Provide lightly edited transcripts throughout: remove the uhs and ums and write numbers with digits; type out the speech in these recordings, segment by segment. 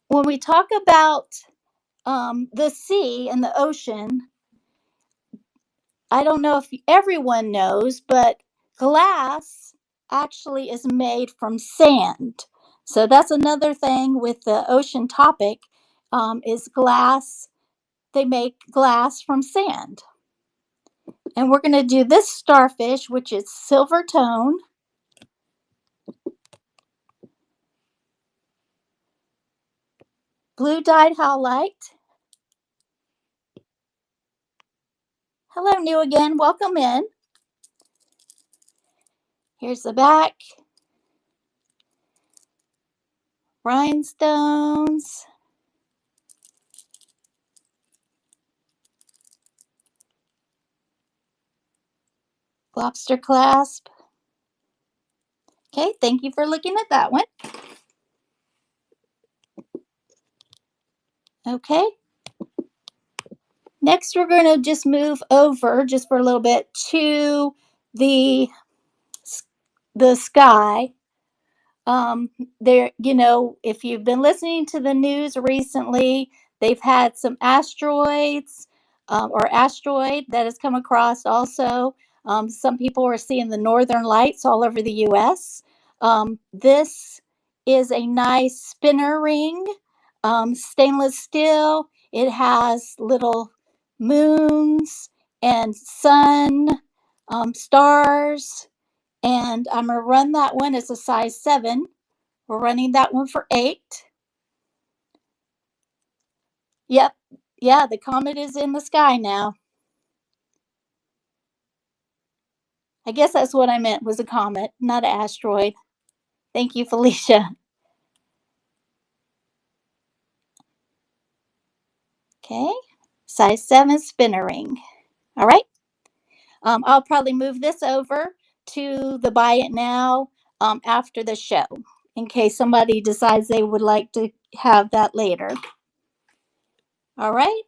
when we talk about the sea and the ocean, I don't know if everyone knows, but glass actually is made from sand. So that's another thing with the ocean topic, is glass. They make glass from sand. And we're going to do this starfish, which is silver tone, blue dyed howlite. Hello, new again. Welcome in. Here's the back. Rhinestones. Lobster clasp. Okay, thank you for looking at that one. Okay. Next, we're going to just move over just for a little bit to the the sky. There, if you've been listening to the news recently, they've had some asteroids, or asteroid that has come across also. Some people are seeing the northern lights all over the US. This is a nice spinner ring, stainless steel. It has little moons and sun, stars, and I'm going to run that one as a size 7. We're running that one for 8. Yep. Yeah, the comet is in the sky now. I guess that's what I meant, was a comet, not an asteroid. Thank you, Felicia. Okay. Size 7 spinner ring. All right. I'll probably move this over to the buy it now, after the show, in case somebody decides they would like to have that later. All right.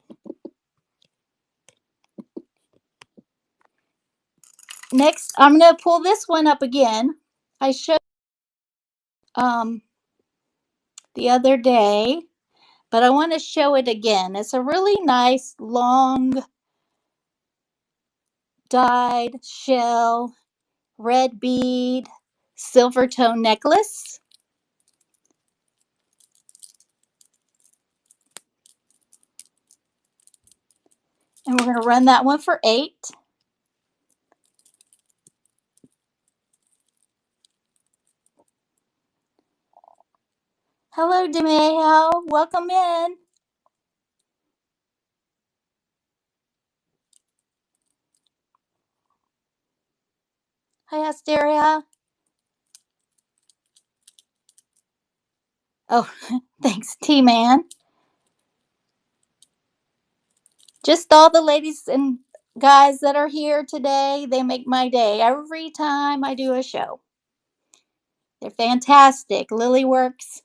Next, I'm going to pull this one up again. I showed um, the other day, but I want to show it again. It's a really nice long dyed shell, red bead, silver tone necklace. And we're going to run that one for 8. Hello, DeMayo. Welcome in. Hi, Asteria. Oh, thanks, T-Man. Just all the ladies and guys that are here today, they make my day every time I do a show. They're fantastic. Lily Works,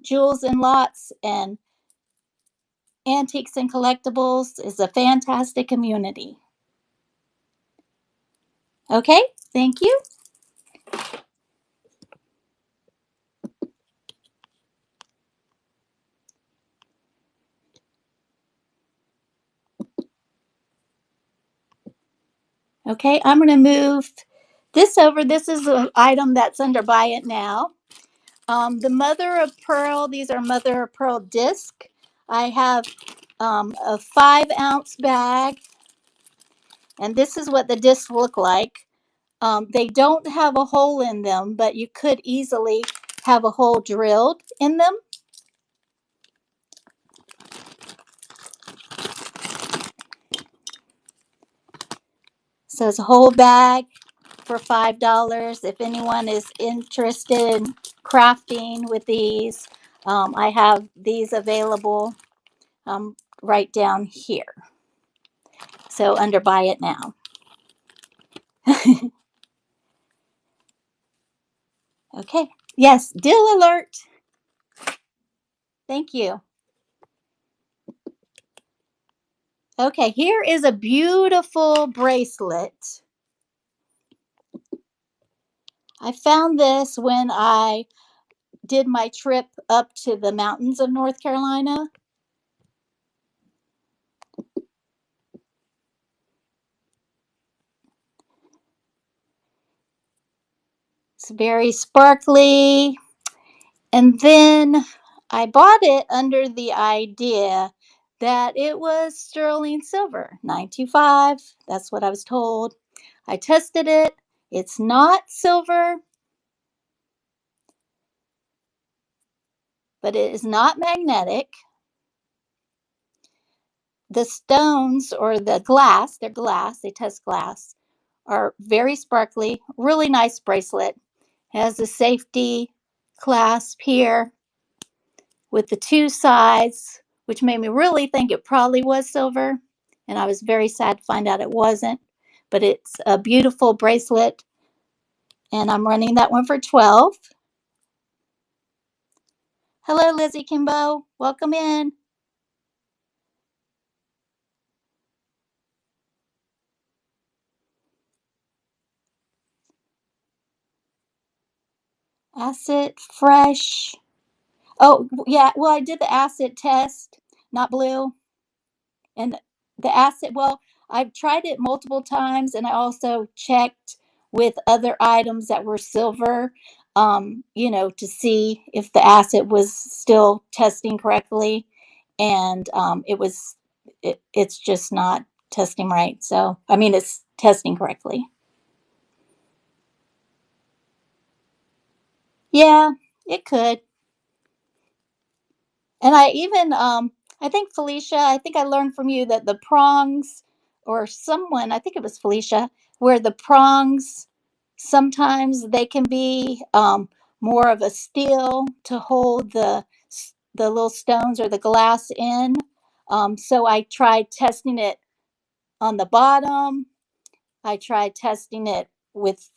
Jewels and Lots, and Antiques and Collectibles is a fantastic community. Okay, thank you. Okay, I'm going to move this over. This is an item that's under Buy It Now. The Mother of Pearl, these are Mother of Pearl disc. I have a 5-ounce bag, and this is what the discs look like. They don't have a hole in them, but you could easily have a hole drilled in them. So it's a whole bag for $5. If anyone is interested in crafting with these, I have these available, right down here. So under Buy It Now. Okay. Yes, deal alert. Thank you. Okay, here is a beautiful bracelet. I found this when I did my trip up to the mountains of North Carolina. It's very sparkly. And then I bought it under the idea that it was sterling silver, 925. That's what I was told. I tested it. It's not silver, but it is not magnetic. The stones or the glass, they're glass, they test glass, are very sparkly, really nice bracelet. Has a safety clasp here with the two sides, which made me really think it probably was silver. And I was very sad to find out it wasn't. But it's a beautiful bracelet. And I'm running that one for 12. Hello, Lizzie Kimbo. Welcome in. Acid, fresh. Oh, yeah. Well, I did the acid test, not blue. And the acid, well, I've tried it multiple times, and I also checked with other items that were silver, to see if the acid was still testing correctly. And it's just not testing right. So, I mean, it's testing correctly. Yeah, it could. And I think Felicia, I think I learned from you that the prongs, or someone, I think it was Felicia, where the prongs sometimes they can be more of a steel to hold the little stones or the glass in. So I tried testing it on the bottom. I tried testing it with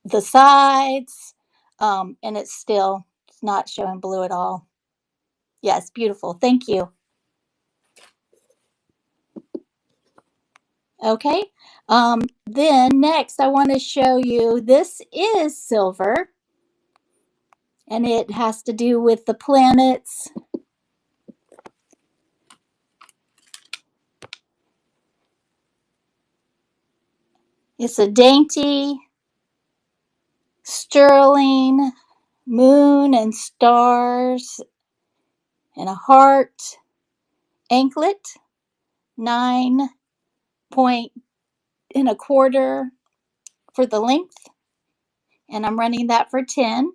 the sides, and it's still not showing blue at all. Yes, beautiful. Thank you. Okay. Then next, I want to show you this is silver, and it has to do with the planets. It's a dainty sterling moon and stars and a heart anklet, 9.25 for the length, and I'm running that for 10.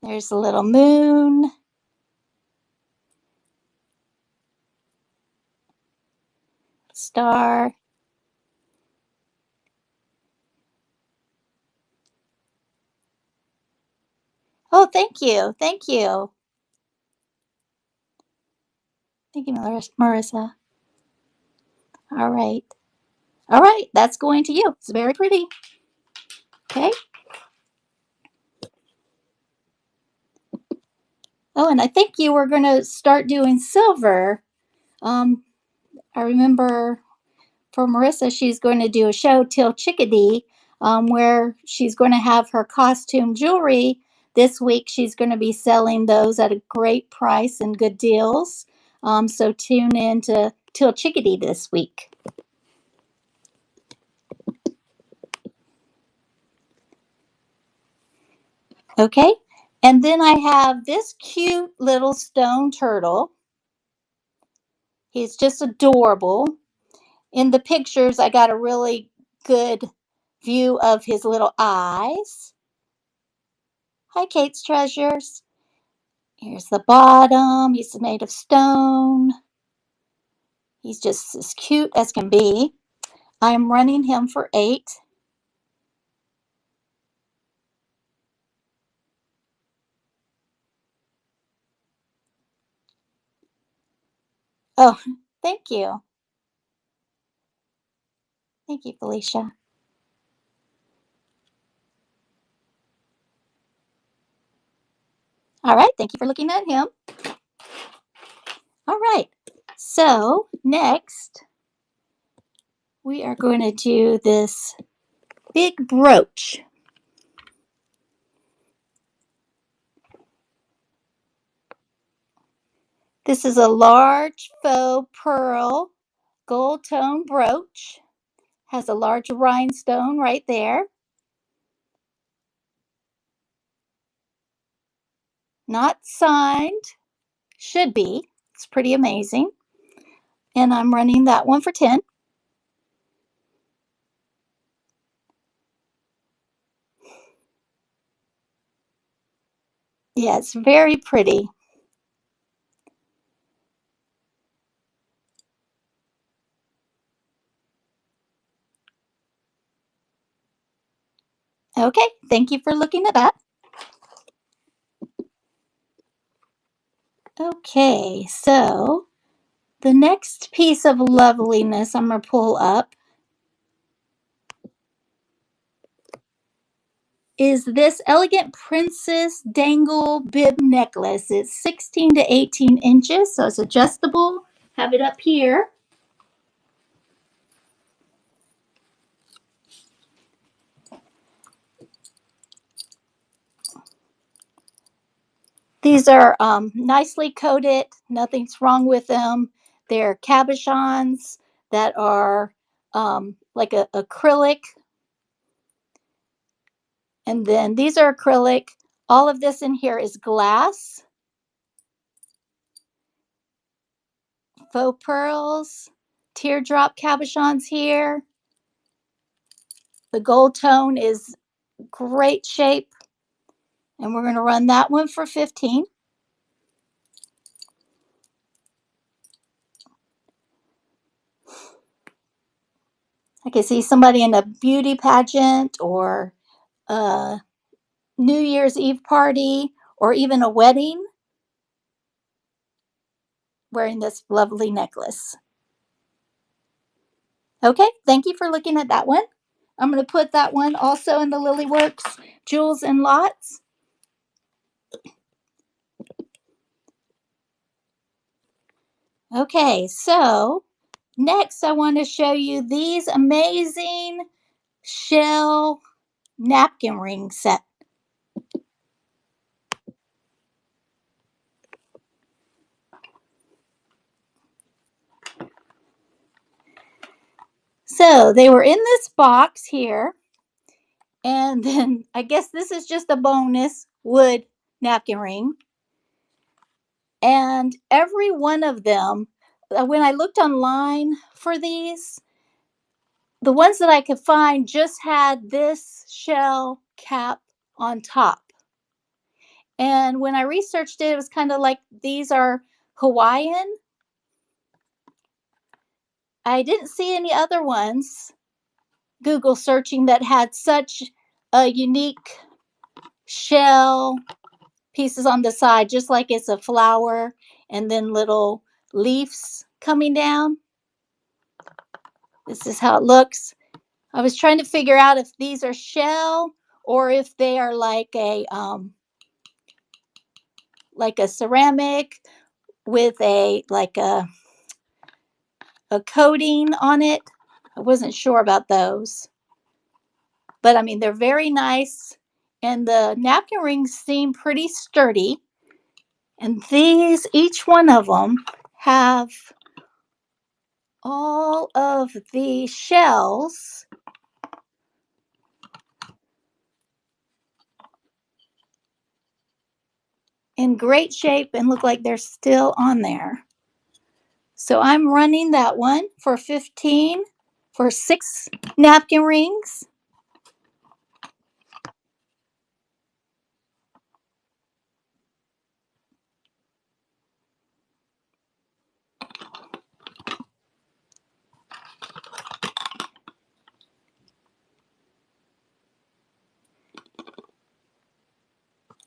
There's a little moon, star. Oh, thank you. Thank you. Thank you, Marissa. All right. All right. That's going to you. It's very pretty. Okay. Oh, and I think you were going to start doing silver. Um, I remember for Marissa, she's going to do a show, Till Chickadee, where she's going to have her costume jewelry. This week, she's going to be selling those at a great price and good deals. So tune in to Till Chickadee this week. Okay. And then I have this cute little stone turtle. He's just adorable. In the pictures, I got a really good view of his little eyes. Hi, Kate's Treasures. Here's the bottom. He's made of stone. He's just as cute as can be. I'm running him for 8. Oh, thank you. Thank you, Felicia. All right. Thank you for looking at him. All right. So, next, we are going to do this big brooch. This is a large faux pearl gold tone brooch. Has a large rhinestone right there. Not signed. Should be. It's pretty amazing. And I'm running that one for 10. Yeah, it's very pretty. Okay, thank you for looking at that. Okay, so the next piece of loveliness I'm going to pull up is this elegant princess dangle bib necklace. It's 16 to 18 inches, so it's adjustable. Have it up here. These are nicely coated. Nothing's wrong with them. They're cabochons that are like a acrylic. And then these are acrylic. All of this in here is glass. Faux pearls. Teardrop cabochons here. The gold tone is great shape. And we're going to run that one for 15. I can see somebody in a beauty pageant or a New Year's Eve party or even a wedding wearing this lovely necklace. Okay, thank you for looking at that one. I'm going to put that one also in the Lily Works Jewels and Lots. Okay, so next I want to show you these amazing shell napkin ring set. So they were in this box here, and then I guess this is just a bonus wood napkin ring. And every one of them, when I looked online for these, the ones that I could find just had this shell cap on top. And when I researched it, it was kind of like these are Hawaiian. I didn't see any other ones Google searching that had such a unique shell pieces on the side, just like it's a flower and then little leaves coming down. This is how it looks. I was trying to figure out if these are shell or if they are like a ceramic with a coating on it. I wasn't sure about those. But I mean, they're very nice. And the napkin rings seem pretty sturdy. And these, each one of them, have all of the shells in great shape and look like they're still on there. So I'm running that one for 15 for 6 napkin rings.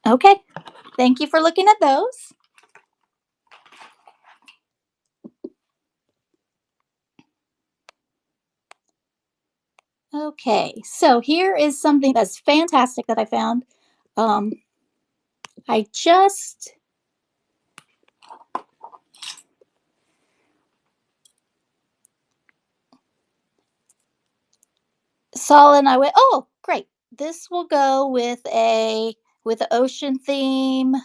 Okay, thank you for looking at those. Okay, so here is something that's fantastic that I found. Um, I just saw it and I went, "Oh, great! This will go with the ocean theme."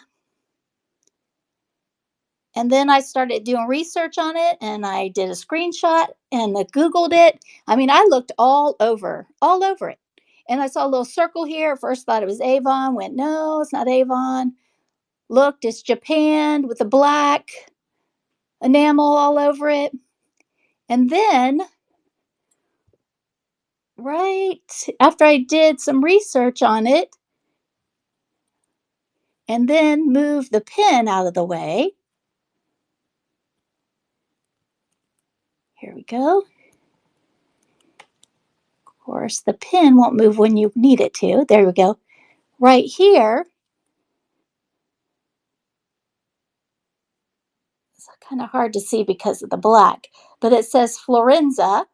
And then I started doing research on it, and I did a screenshot and I Googled it. I mean, I looked all over it. And I saw a little circle here. At first thought it was Avon, went, no, it's not Avon. Looked, it's Japan with the black enamel all over it. And then, right after I did some research on it, and then moved the pin out of the way. Here we go. Of course, the pin won't move when you need it to. There we go. Right here, it's kind of hard to see because of the black, but it says Florenza.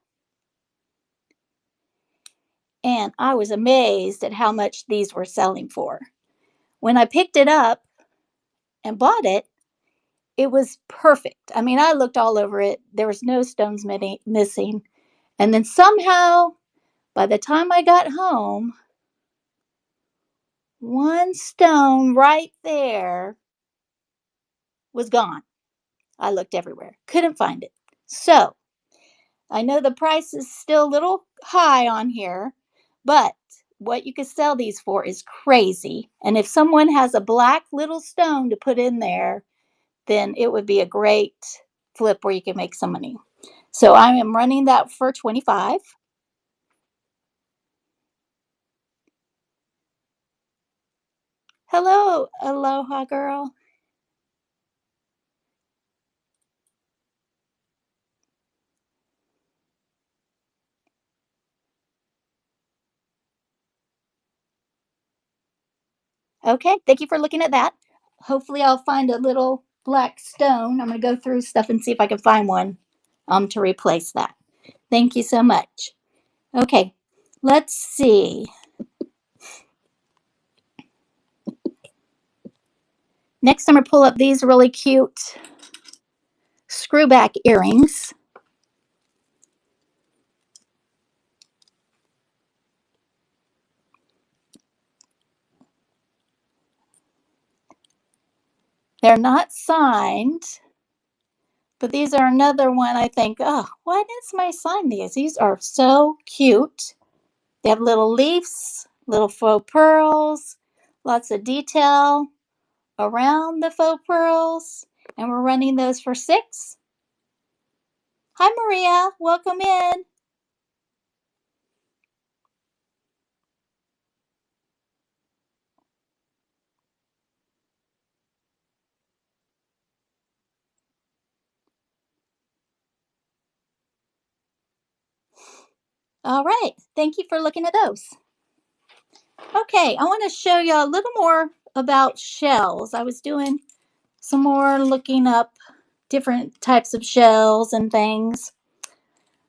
And I was amazed at how much these were selling for. When I picked it up and bought it, it was perfect. I mean, I looked all over it. There was no stones missing. And then somehow, by the time I got home, one stone right there was gone. I looked everywhere, couldn't find it. So I know the price is still a little high on here, but what you could sell these for is crazy. And if someone has a black little stone to put in there, then it would be a great flip where you can make some money. So I am running that for 25. Hello, aloha girl. Okay, thank you for looking at that. Hopefully I'll find a little black stone. I'm going to go through stuff and see if I can find one to replace that. Thank you so much. Okay, let's see. Next, I'm going to pull up these really cute screwback earrings. They're not signed, but these are another one I think, oh, why didn't somebody sign these? These are so cute. They have little leaves, little faux pearls, lots of detail around the faux pearls, and we're running those for 6. Hi, Maria. Welcome in. All right. Thank you for looking at those. Okay, I want to show you a little more about shells. I was doing some more looking up different types of shells and things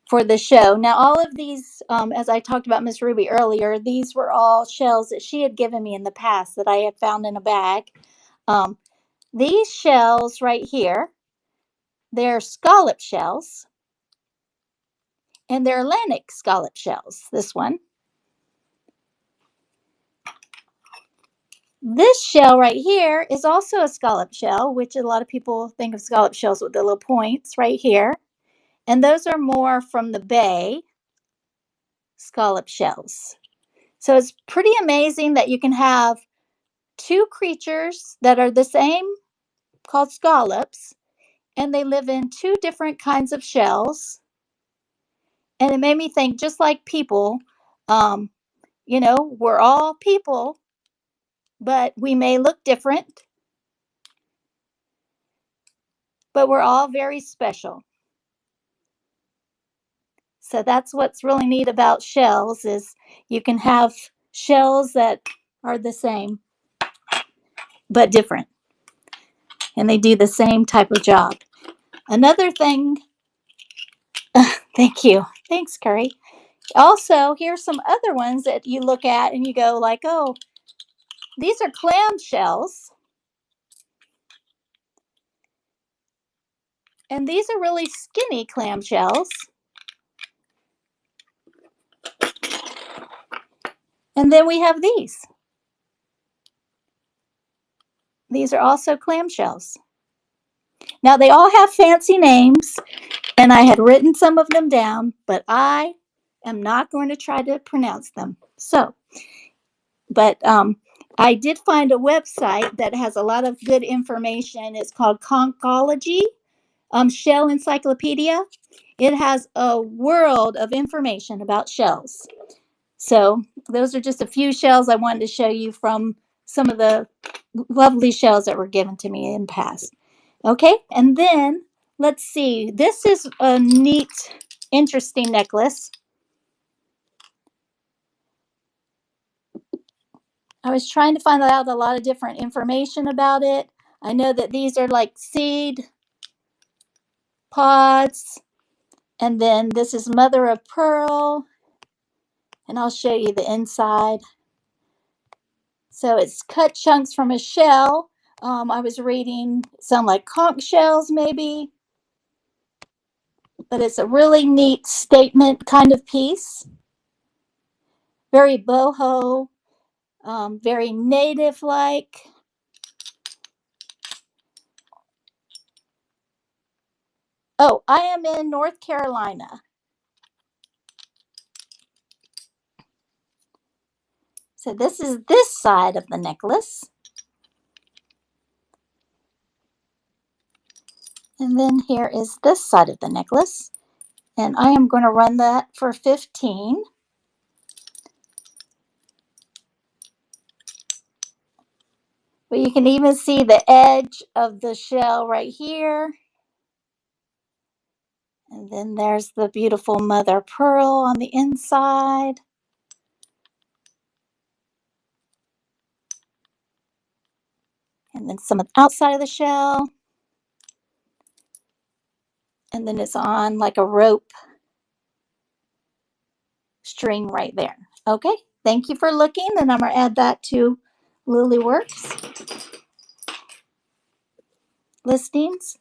for the show. Now, all of these, as I talked about Miss Ruby earlier, these were all shells that she had given me in the past that I had found in a bag. Um, these shells right here, they're scallop shells, and they're Atlantic scallop shells. This one. This shell right here is also a scallop shell, which a lot of people think of scallop shells with the little points right here. And those are more from the bay scallop shells. So it's pretty amazing that you can have 2 creatures that are the same, called scallops, and they live in 2 different kinds of shells. And it made me think, just like people, um, we're all people, but we may look different, but we're all very special. So that's what's really neat about shells is you can have shells that are the same but different, and they do the same type of job. Another thing, thank you. Thanks, Curry. Also, here's some other ones that you look at and you go like, oh, these are clam shells. And these are really skinny clam shells. And then we have these. These are also clam shells. Now, they all have fancy names, and I had written some of them down, but I am not going to try to pronounce them. So, but I did find a website that has a lot of good information. It's called Conchology, Shell Encyclopedia. It has a world of information about shells. So those are just a few shells I wanted to show you from some of the lovely shells that were given to me in the past. Okay, and then let's see. This is a neat, interesting necklace. I was trying to find out a lot of different information about it. I know that these are like seed pods, and then this is mother of pearl, and I'll show you the inside. So it's cut chunks from a shell. I was reading some like conch shells, maybe, but it's a really neat statement kind of piece. Very boho, very native like. Oh, I am in North Carolina. So this is this side of the necklace. And then here is this side of the necklace. And I am going to run that for 15. But you can even see the edge of the shell right here. And then there's the beautiful mother pearl on the inside. And then some outside of the shell. And then it's on like a rope string right there. Okay, thank you for looking. And I'm going to add that to Lily Works listings.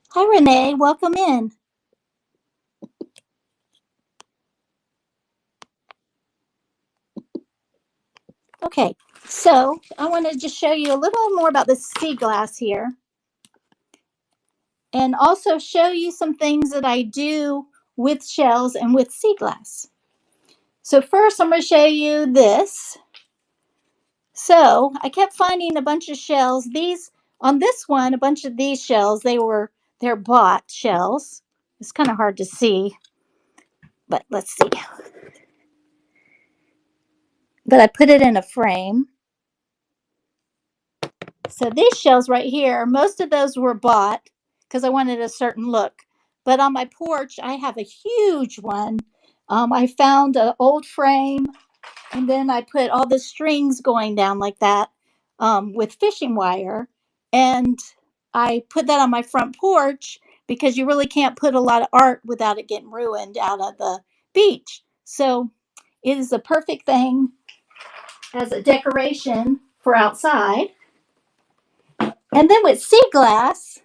Hi, Renee. Welcome in. Okay, so I want to just show you a little more about this sea glass here, and also show you some things that I do with shells and with sea glass. So first I'm going to show you this. So I kept finding a bunch of shells. These on this one, a bunch of these shells, they're bought shells. It's kind of hard to see, but let's see. But I put it in a frame. So these shells right here, most of those were bought because I wanted a certain look. But on my porch, I have a huge one. I found an old frame, and then I put all the strings going down like that with fishing wire. And I put that on my front porch because you really can't put a lot of art without it getting ruined out at the beach. So it is a perfect thing as a decoration for outside. And then with sea glass,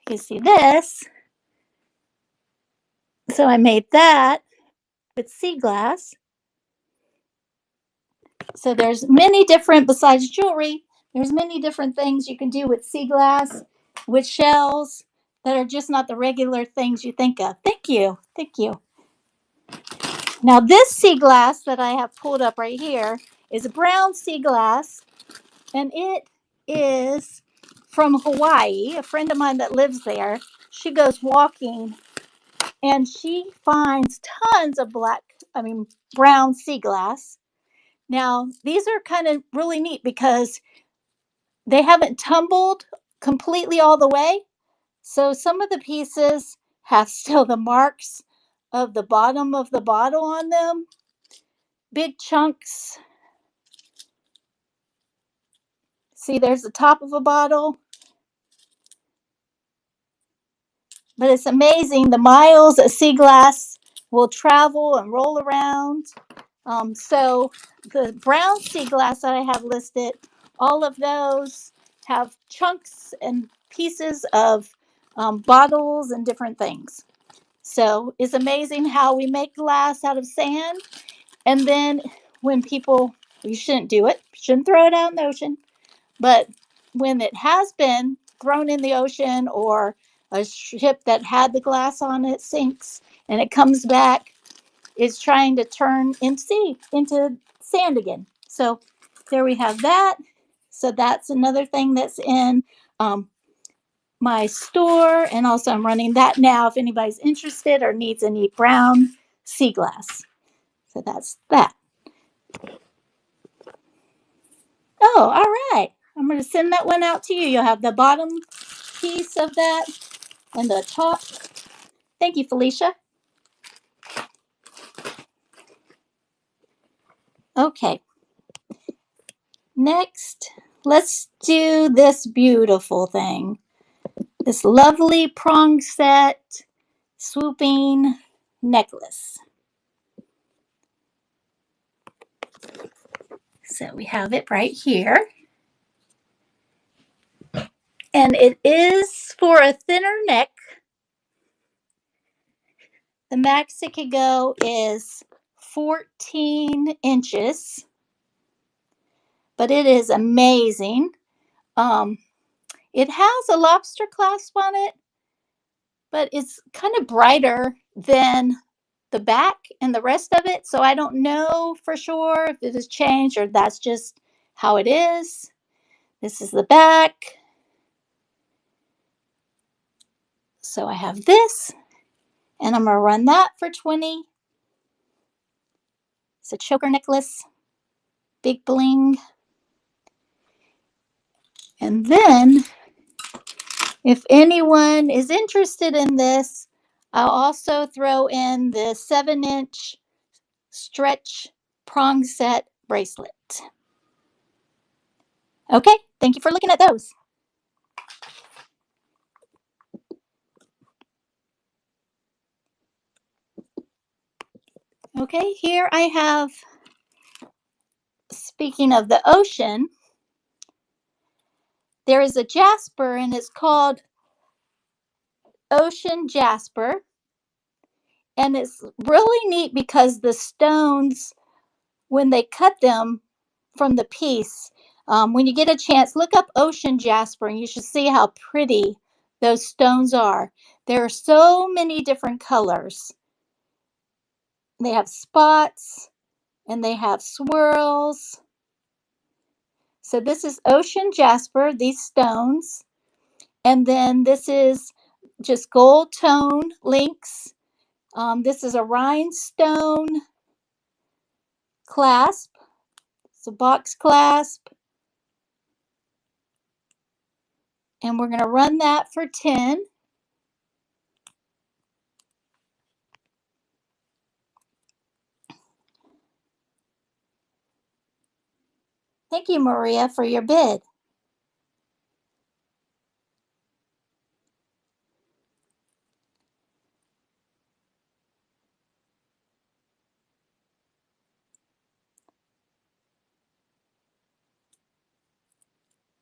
you can see this. So I made that with sea glass. So there's many different, besides jewelry, there's many different things you can do with sea glass, with shells that are just not the regular things you think of. Thank you. Thank you. Now this sea glass that I have pulled up right here is a brown sea glass, and it is from Hawaii. A friend of mine that lives there, she goes walking and she finds tons of brown sea glass. Now, these are kind of really neat because they haven't tumbled completely all the way. So some of the pieces have still the marks of the bottom of the bottle on them, big chunks. See, there's the top of a bottle. But it's amazing the miles that sea glass will travel and roll around. So the brown sea glass that I have listed, all of those have chunks and pieces of bottles and different things. So it's amazing how we make glass out of sand. And then when people, you shouldn't do it, shouldn't throw it out in the ocean. But when it has been thrown in the ocean, or a ship that had the glass on it sinks and it comes back, it's trying to turn into sand again. So there we have that. So that's another thing that's in um, my store. And also I'm running that now if anybody's interested or needs any brown sea glass. So that's that. Oh, all right. I'm going to send that one out to you. You'll have the bottom piece of that and the top. Thank you, Felicia. Okay. Next, let's do this beautiful thing. This lovely prong set swooping necklace. So we have it right here. And it is for a thinner neck. The max it could go is 14 inches, but it is amazing. It has a lobster clasp on it, but it's kind of brighter than the back and the rest of it. So I don't know for sure if it has changed or that's just how it is. This is the back. So I have this, and I'm going to run that for 20. It's a choker necklace, big bling. And then, if anyone is interested in this, I'll also throw in the 7-inch stretch prong set bracelet. Okay, thank you for looking at those. Okay, here I have, speaking of the ocean, there is a jasper and it's called Ocean Jasper. And it's really neat because the stones, when they cut them from the piece, when you get a chance, look up Ocean Jasper and you should see how pretty those stones are. There are so many different colors. They have spots and they have swirls. So this is Ocean Jasper, these stones. And then this is just gold tone links. This is a rhinestone clasp. It's a box clasp. And we're going to run that for 10. Thank you, Maria, for your bid.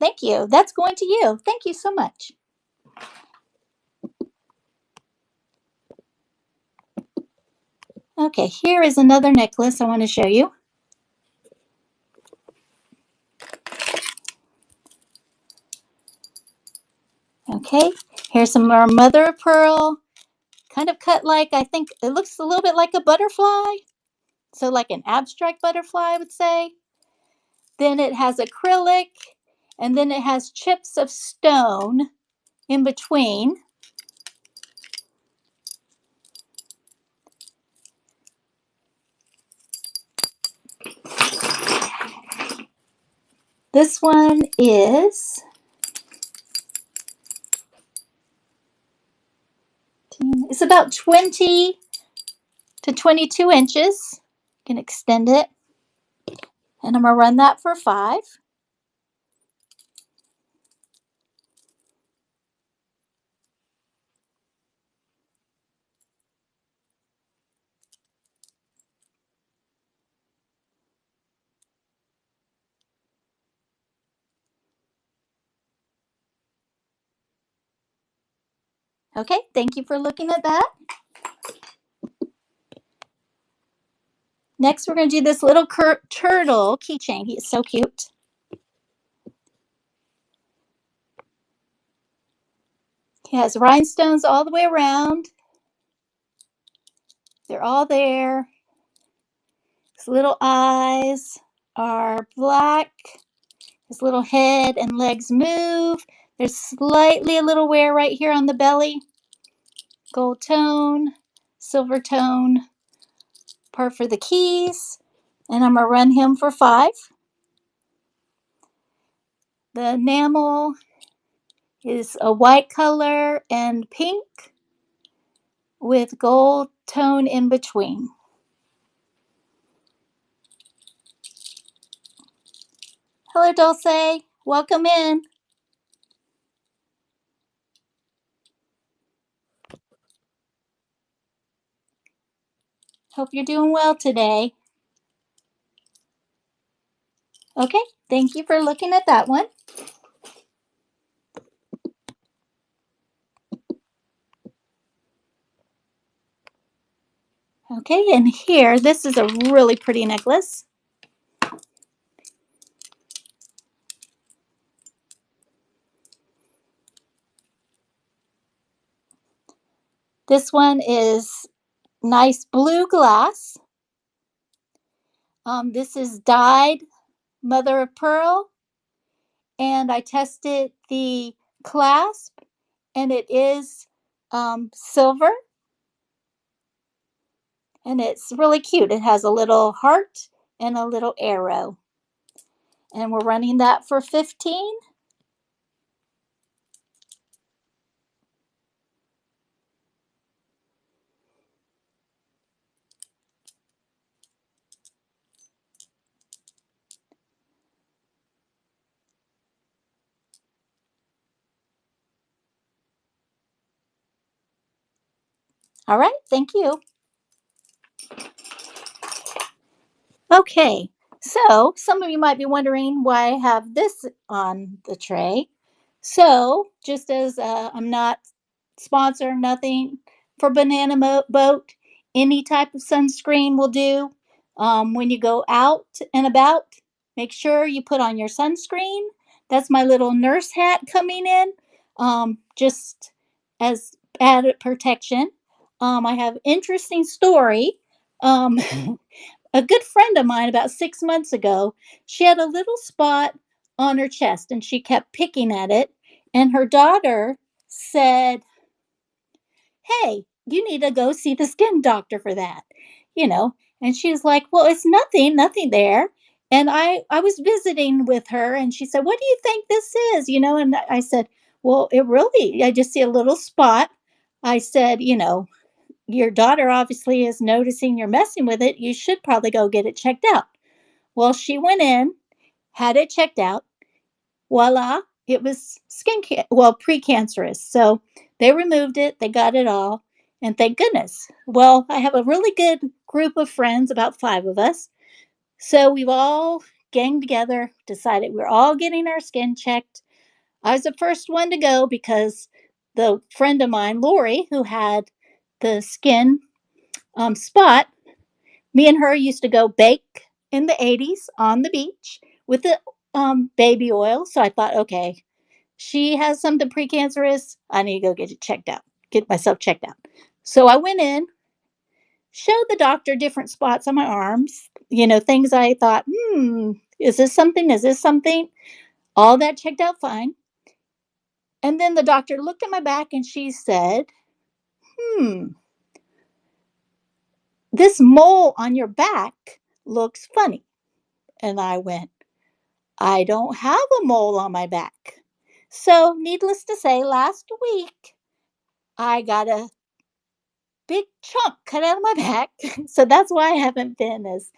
Thank you. That's going to you. Thank you so much. Okay, here is another necklace I want to show you. Okay, here's some more mother of pearl, kind of cut like, I think it looks a little bit like a butterfly. So like an abstract butterfly, I would say. Then it has acrylic, and then it has chips of stone in between. This one is it's about 20 to 22 inches. You can extend it. And I'm going to run that for 5. Okay, thank you for looking at that. Next, we're going to do this little turtle keychain. He is so cute. He has rhinestones all the way around. They're all there. His little eyes are black. His little head and legs move. There's slightly a little wear right here on the belly. Gold tone, silver tone, part for the keys. And I'm going to run him for 5. The enamel is a white color and pink with gold tone in between. Hello, Dulce. Welcome in. Hope you're doing well today. Okay, thank you for looking at that one. Okay, and here, this is a really pretty necklace. This one is nice blue glass. This is dyed mother of pearl, and I tested the clasp, and it is silver, and it's really cute. It has a little heart and a little arrow, and we're running that for 15. All right, thank you. Okay, so some of you might be wondering why I have this on the tray. So, just as I'm not sponsor, nothing for Boat, any type of sunscreen will do. When you go out and about, make sure you put on your sunscreen. That's my little nurse hat coming in, just as added protection. I have interesting story. Um, a good friend of mine about 6 months ago, she had a little spot on her chest and she kept picking at it. And her daughter said, "Hey, you need to go see the skin doctor for that." You know, and she was like, "Well, it's nothing there." And I was visiting with her and she said, "What do you think this is?" And I said, "Well, I just see a little spot." I said, "Your daughter obviously is noticing you're messing with it. You should probably go get it checked out." Well, she went in, had it checked out. Voila, it was precancerous. So they removed it, they got it all, and thank goodness. Well, I have a really good group of friends, about 5 of us. So we've all ganged together, decided we're all getting our skin checked. I was the first one to go because the friend of mine, Lori, who had the skin spot, me and her used to go bake in the 80s on the beach with the baby oil. So I thought, okay, she has something precancerous. I need to go get myself checked out. So I went in, showed the doctor different spots on my arms, things I thought, is this something? Is this something? All that checked out fine. And then the doctor looked at my back and she said, hmm, this mole on your back looks funny. And I went, I don't have a mole on my back. So, needless to say, last week I got a big chunk cut out of my back. So that's why I haven't been as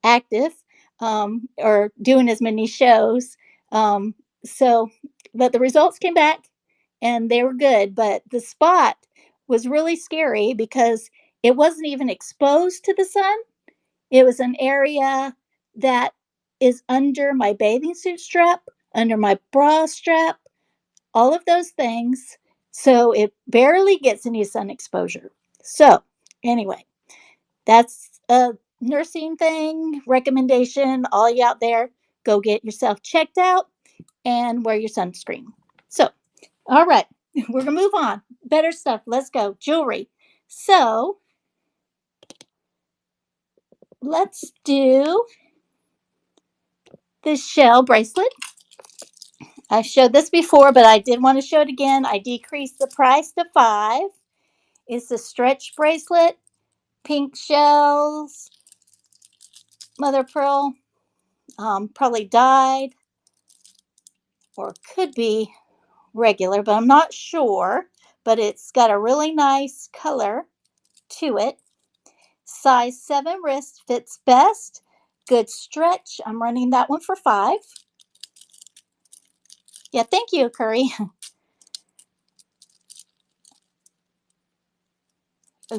active or doing as many shows. Um, so, but the results came back and they were good. But the spot was really scary because it wasn't even exposed to the sun. It was an area that is under my bathing suit strap, under my bra strap, all of those things. So it barely gets any sun exposure. So, anyway, that's a nursing thing, recommendation. All you out there, go get yourself checked out and wear your sunscreen. So, all right. We're gonna move on. Better stuff. Let's go. Jewelry. So let's do this shell bracelet. I showed this before, but I did want to show it again. I decreased the price to 5. It's a stretch bracelet, pink shells, mother pearl, probably dyed or could be regular, but I'm not sure. But it's got a really nice color to it. Size 7 wrist fits best. Good stretch. I'm running that one for 5. Yeah, thank you, Curry.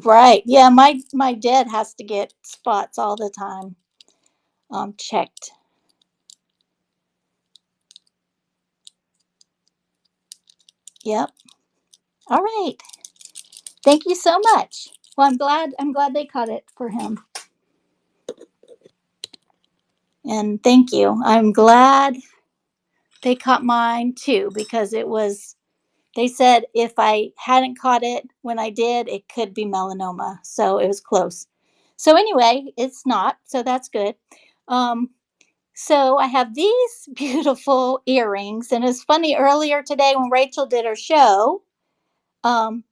Right. Yeah, my dad has to get spots all the time checked. Yep. All right. Thank you so much. Well, I'm glad they caught it for him. And thank you. I'm glad they caught mine too because it was they said if I hadn't caught it when I did, it could be melanoma. So it was close. So anyway, it's not. So that's good. Um, so I have these beautiful earrings, and it's funny. Earlier today, when Rachel did her show, um,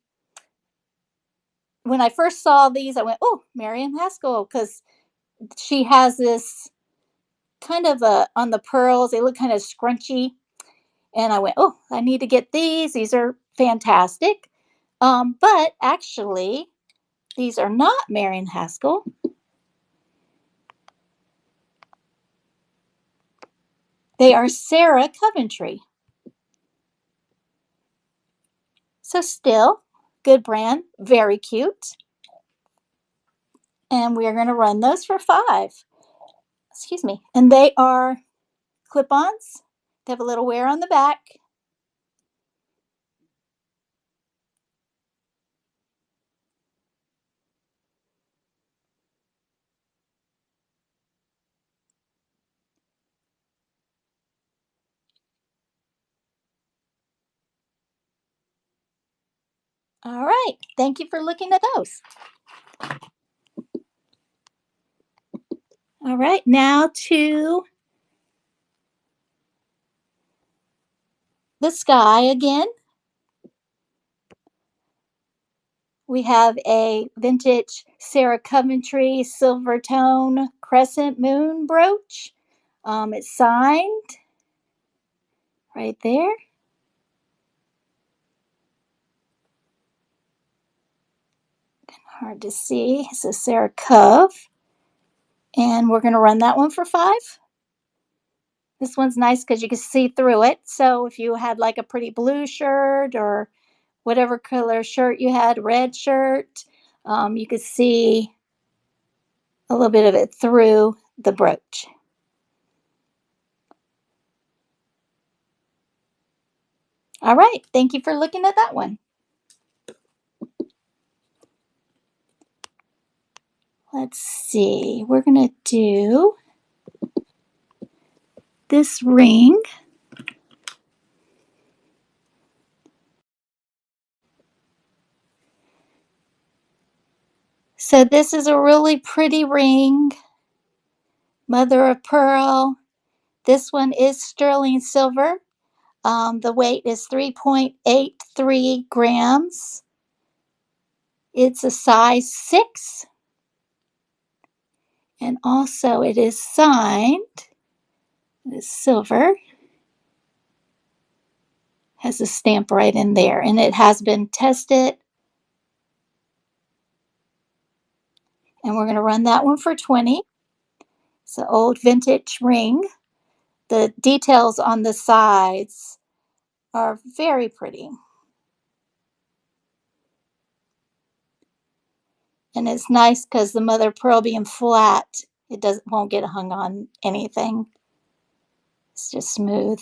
when I first saw these, I went, "Oh, Marian Haskell," because she has this kind of a on the pearls. They look kind of scrunchy, and I went, "Oh, I need to get these. These are fantastic." But actually, these are not Marian Haskell. They are Sarah Coventry. So still, good brand, very cute. And we are going to run those for 5. Excuse me. And they are clip-ons. They have a little wear on the back. All right. Thank you for looking at those. All right. Now to the sky again. We have a vintage Sarah Coventry silver tone crescent moon brooch. It's signed right there. Hard to see. It's a Sarah Cove. And we're going to run that one for 5. This one's nice because you can see through it. So if you had like a pretty blue shirt or whatever color shirt you had, red shirt, you could see a little bit of it through the brooch. All right. Thank you for looking at that one. Let's see. We're going to do this ring. So this is a really pretty ring, mother of pearl. This one is sterling silver. The weight is 3.83 grams. It's a size 6. And also it is signed. It's silver. Has a stamp right in there. And it has been tested. And we're going to run that one for 20. It's an old vintage ring. The details on the sides are very pretty. And it's nice because the mother pearl being flat, it won't get hung on anything. It's just smooth.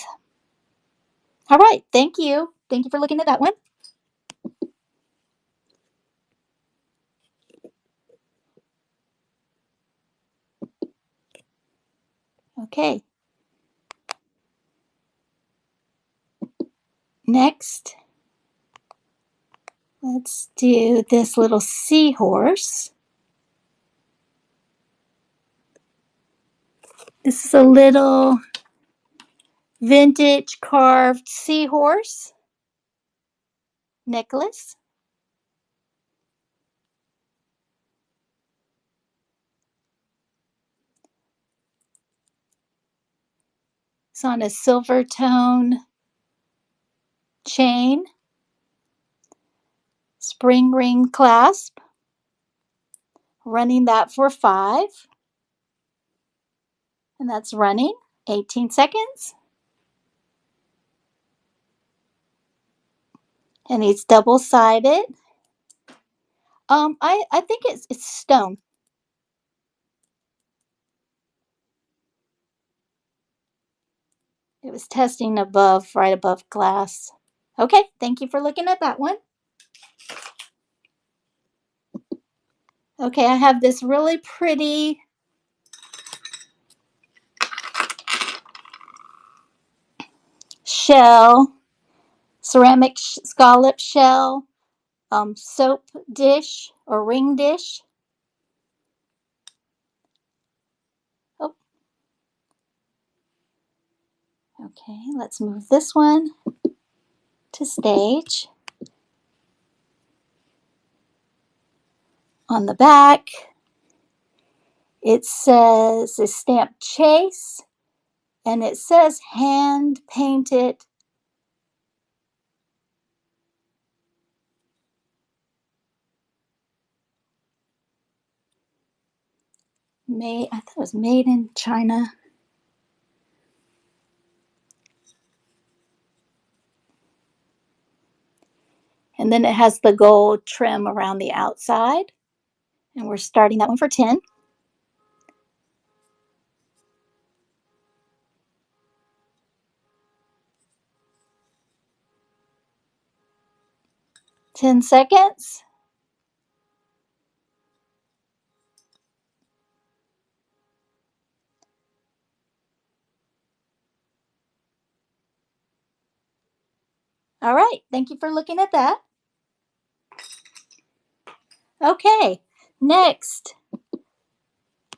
All right, thank you. Thank you for looking at that one. Okay. Next Let's do this little seahorse. This is a little vintage carved seahorse necklace. It's on a silver tone chain, spring ring clasp, running that for 5, and that's running 18 seconds. And it's double-sided. I think it's stone. It was testing above, right above glass. Okay, thank you for looking at that one. Okay, I have this really pretty shell, ceramic scallop shell, soap dish or ring dish. Oh, okay, let's move this one to stage. On the back, it says a stamped chase, and it says hand painted. I thought it was made in China. And then it has the gold trim around the outside. And we're starting that one for 10. Ten seconds. All right, thank you for looking at that. Okay, next,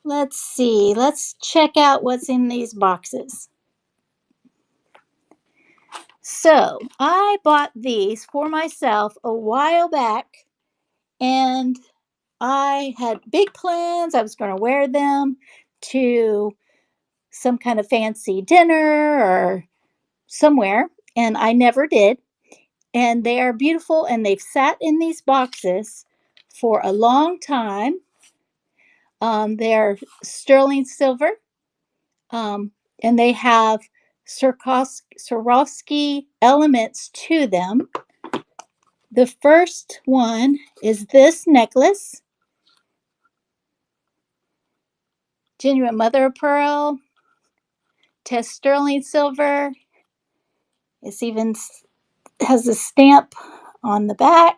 let's see. Let's check out what's in these boxes. So, I bought these for myself a while back, and I had big plans. I was going to wear them to some kind of fancy dinner or somewhere, and I never did. And they are beautiful, and they've sat in these boxes for a long time. They're sterling silver, um, and they have Swarovski elements to them. The first one is this necklace, genuine mother of pearl, test sterling silver. It's even has a stamp on the back.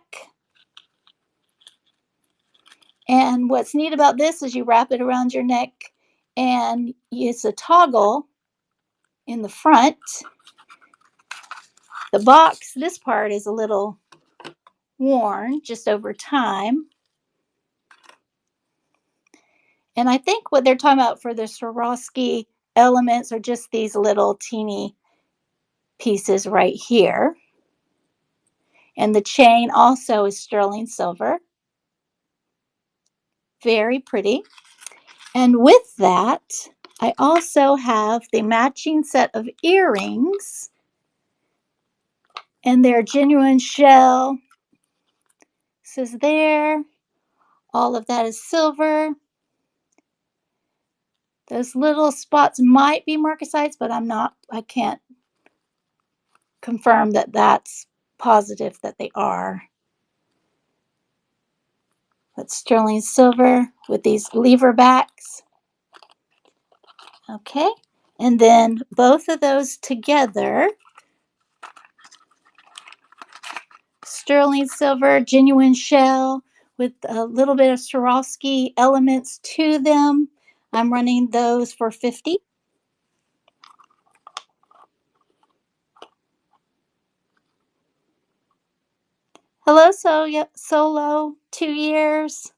And what's neat about this is you wrap it around your neck, and it's a toggle in the front. The box, this part is a little worn just over time. And I think what they're talking about for the Swarovski elements are just these little teeny pieces right here. And the chain also is sterling silver. Very pretty. And with that, I also have the matching set of earrings. And they're genuine shell. It says there. All of that is silver. Those little spots might be marcasites, but I can't confirm that that's positive that they are. That's sterling silver with these lever backs. Okay, and then both of those together, sterling silver, genuine shell with a little bit of Swarovski elements to them. I'm running those for 50. Hello, Solo. 2 years.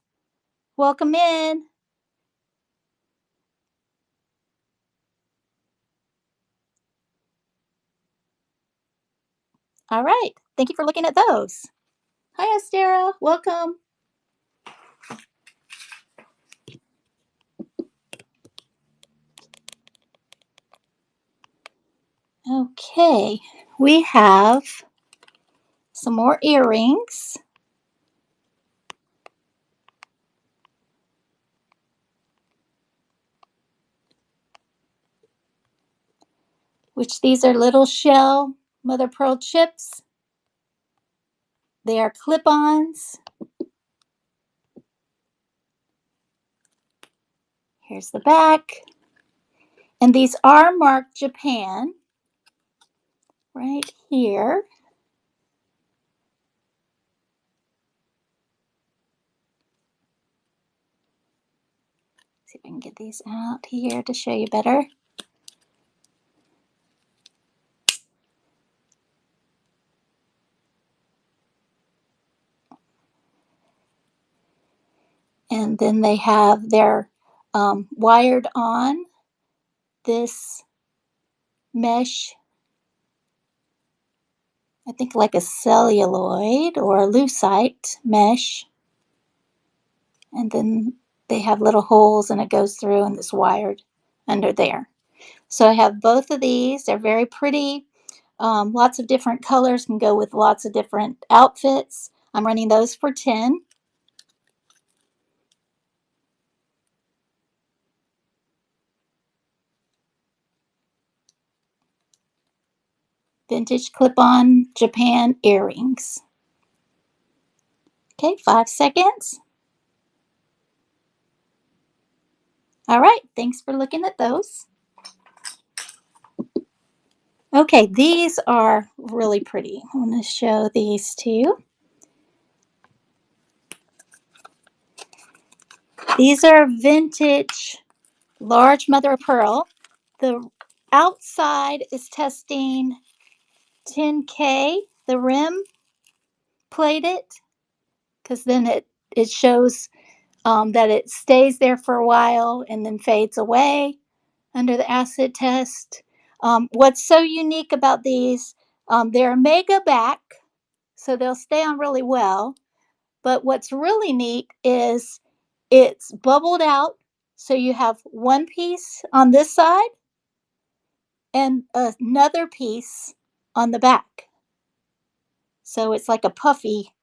Welcome in. All right. Thank you for looking at those. Hi, Astera. Welcome. Okay. We have some more earrings, which these are little shell mother pearl chips. They are clip-ons. Here's the back. And these are marked Japan right here. See if I can get these out here to show you better. And then they have their wired on this mesh, I think like a celluloid or a lucite mesh. And then they have little holes and it goes through and it's wired under there. So I have both of these. They're very pretty. Lots of different colors can go with lots of different outfits. I'm running those for 10. Vintage clip-on Japan earrings. Okay, 5 seconds. All right, thanks for looking at those. Okay, these are really pretty. I want to show these to you. These are vintage large mother of pearl. The outside is testing 10K, the rim plated, because then it shows that it stays there for a while and then fades away under the acid test. What's so unique about these, they're mega back, so they'll stay on really well. But what's really neat is it's bubbled out, so you have one piece on this side and another piece on the back. So it's like a puffy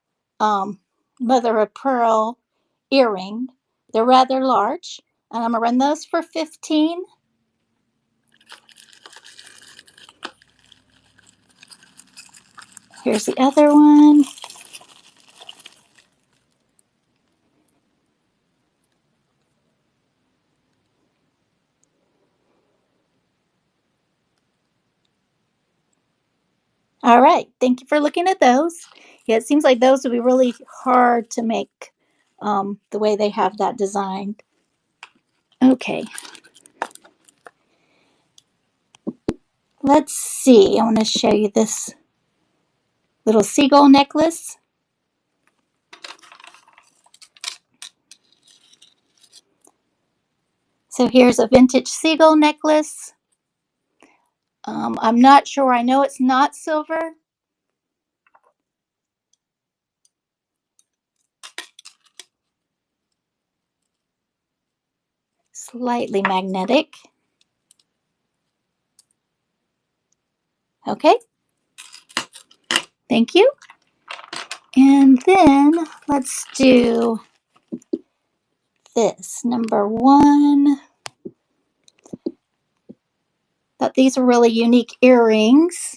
mother of pearl earring. They're rather large, and I'm gonna run those for 15. Here's the other one. All right, thank you for looking at those. Yeah, it seems like those would be really hard to make the way they have that designed. Okay, let's see. I want to show you this little seagull necklace. So here's a vintage seagull necklace. I'm not sure. I know it's not silver. Slightly magnetic. Okay, thank you. And then let's do this number one. Thought these are really unique earrings.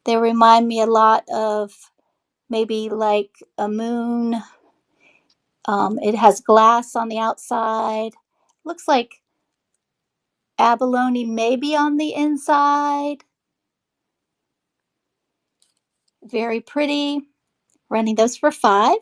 They remind me a lot of maybe like a moon. It has glass on the outside. Looks like abalone maybe on the inside. Very pretty. Running those for 5.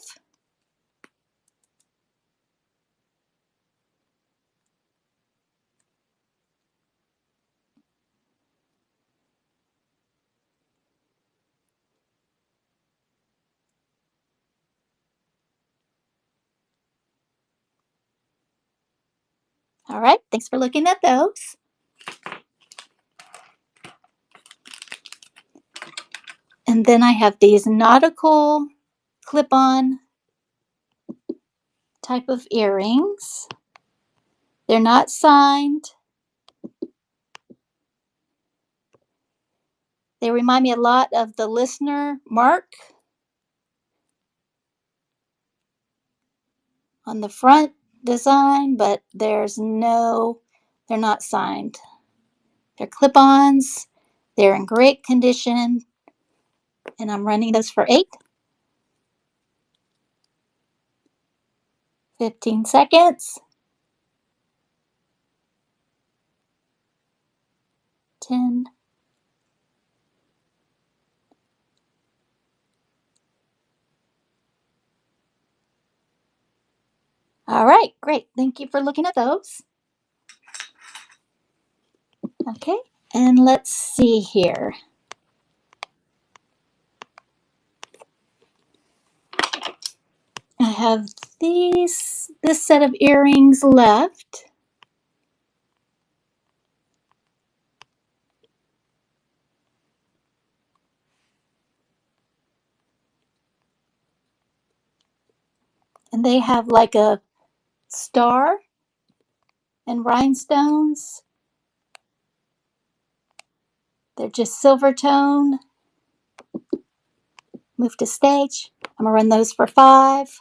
All right, thanks for looking at those. And then I have these nautical clip-on type of earrings. They're not signed. They remind me a lot of the listener mark on the front design, but they're not signed. They're clip-ons. They're in great condition, and I'm running those for 15 seconds. 10. All right, great. Thank you for looking at those. Okay, and let's see here. I have this set of earrings left. And they have like a star and rhinestones. They're just silver tone. Move to stage. I'm gonna run those for 5.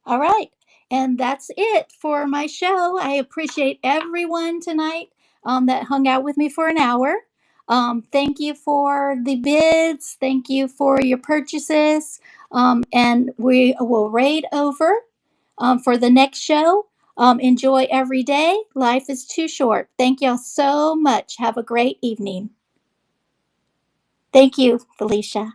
All right. And that's it for my show. I appreciate everyone tonight that hung out with me for an hour. Thank you for the bids. Thank you for your purchases. And we will raid over for the next show. Enjoy every day. Life is too short. Thank y'all so much. Have a great evening. Thank you, Felicia.